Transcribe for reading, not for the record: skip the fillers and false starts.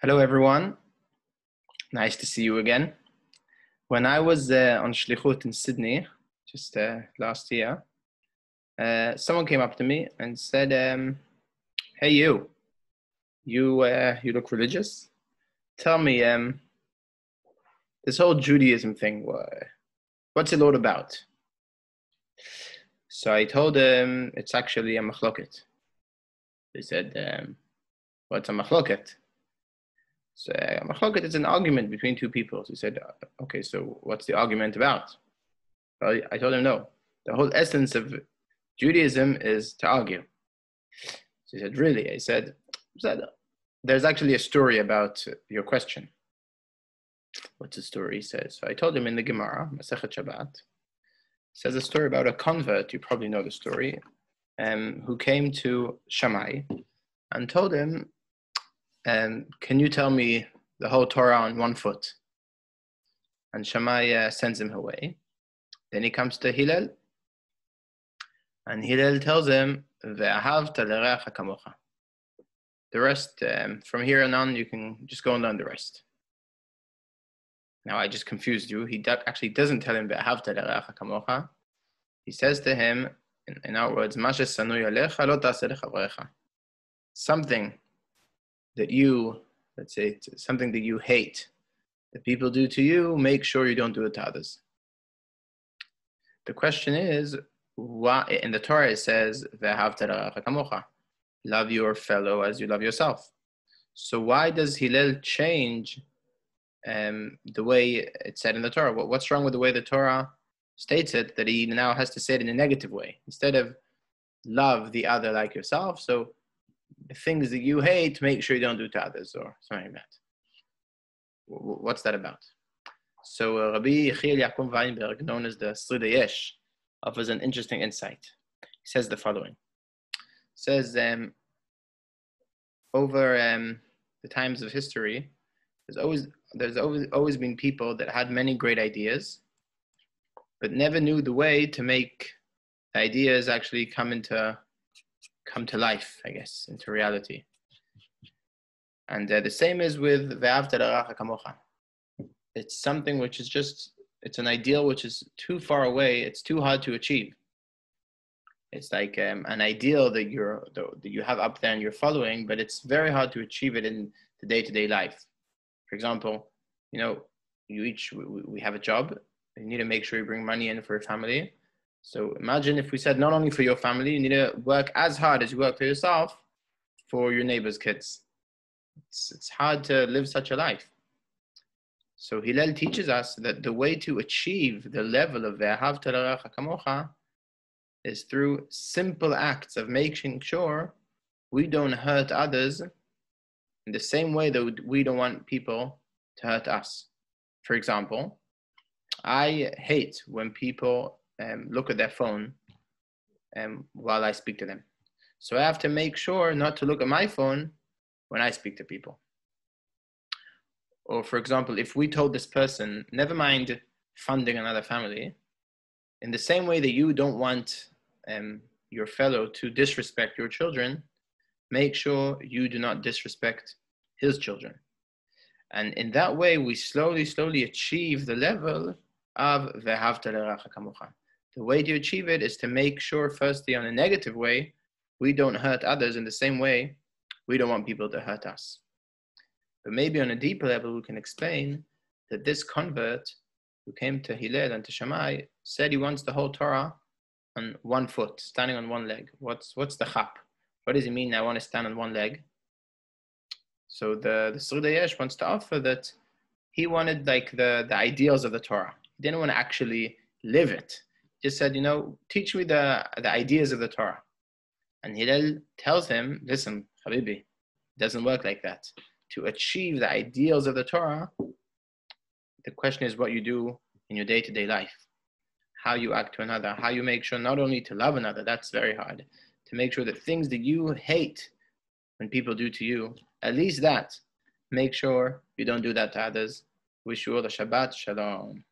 Hello, everyone. Nice to see you again. When I was on Shlichut in Sydney, just last year, someone came up to me and said, "Hey, you look religious. Tell me, this whole Judaism thing, what's it all about?" So I told him it's actually a machloket. He said, "What's a machloket?" So machloket is an argument between two people. So he said, "Okay, so what's the argument about?" Well, I told him no. The whole essence of Judaism is to argue. So he said, "Really?" I said, "There's actually a story about your question." What's the story? He says. So I told him in the Gemara, Masechet Shabbat, it says a story about a convert. You probably know the story, who came to Shammai and told him, "Can you tell me the whole Torah on one foot?" And Shammai sends him away. Then he comes to Hillel, and Hillel tells him, "Ve'ahavta l'reacha kamocha." The rest, from here on, you can just go and learn the rest. Now, I just confused you. He actually doesn't tell him, "Ve'ahavta l'reacha kamocha." He says to him, in our words, "Mashe sanui alecha lo ta'aseh lechavrecha." Something that you, let's say, something that you hate, that people do to you, make sure you don't do it to others. The question is, why in the Torah it says, "Ve'ahavta l'reacha kamocha," love your fellow as you love yourself. So why does Hillel change the way it's said in the Torah? What's wrong with the way the Torah states it, that he now has to say it in a negative way? Instead of love the other like yourself, so the things that you hate, make sure you don't do to others, or something like that. What's that about? So Rabbi Yechiel Yaakov Weinberg, known as the Sridei Yesh, offers an interesting insight. He says the following. He says, over the times of history, there's always been people that had many great ideas, but never knew the way to make the ideas actually come to life, I guess, into reality. And the same is with Ve'ahavta l'reacha kamocha. It's something which is it's an ideal which is too far away. It's too hard to achieve. It's like an ideal that you have up there and you're following, but it's very hard to achieve it in the day-to-day life. For example, we have a job. You need to make sure you bring money in for your family. So imagine if we said not only for your family, you need to work as hard as you work for yourself for your neighbor's kids. It's hard to live such a life. So Hillel teaches us that the way to achieve the level of Ve'ahavta l'reacha kamocha is through simple acts of making sure we don't hurt others in the same way that we don't want people to hurt us. For example, I hate when people look at their phone while I speak to them. So I have to make sure not to look at my phone when I speak to people. Or for example, if we told this person, never mind funding another family, in the same way that you don't want your fellow to disrespect your children, make sure you do not disrespect his children. And in that way, we slowly achieve the level of Ve'ahavta l'reacha kamocha. The way to achieve it is to make sure, firstly, on a negative way, we don't hurt others in the same way we don't want people to hurt us. But maybe on a deeper level, we can explain that this convert who came to Hillel and to Shammai said he wants the whole Torah on one foot, standing on one leg. What's the chap? What does he mean, I want to stand on one leg? So the Sridei Yesh wants to offer that he wanted like the ideals of the Torah. He didn't want to actually live it. He just said, teach me the ideas of the Torah. And Hillel tells him, listen, Habibi, it doesn't work like that. To achieve the ideals of the Torah, the question is what you do in your day-to-day life. How you act to another, how you make sure not only to love another, that's very hard, to make sure that things that you hate when people do to you, at least that, make sure you don't do that to others. Wish you all a Shabbat Shalom.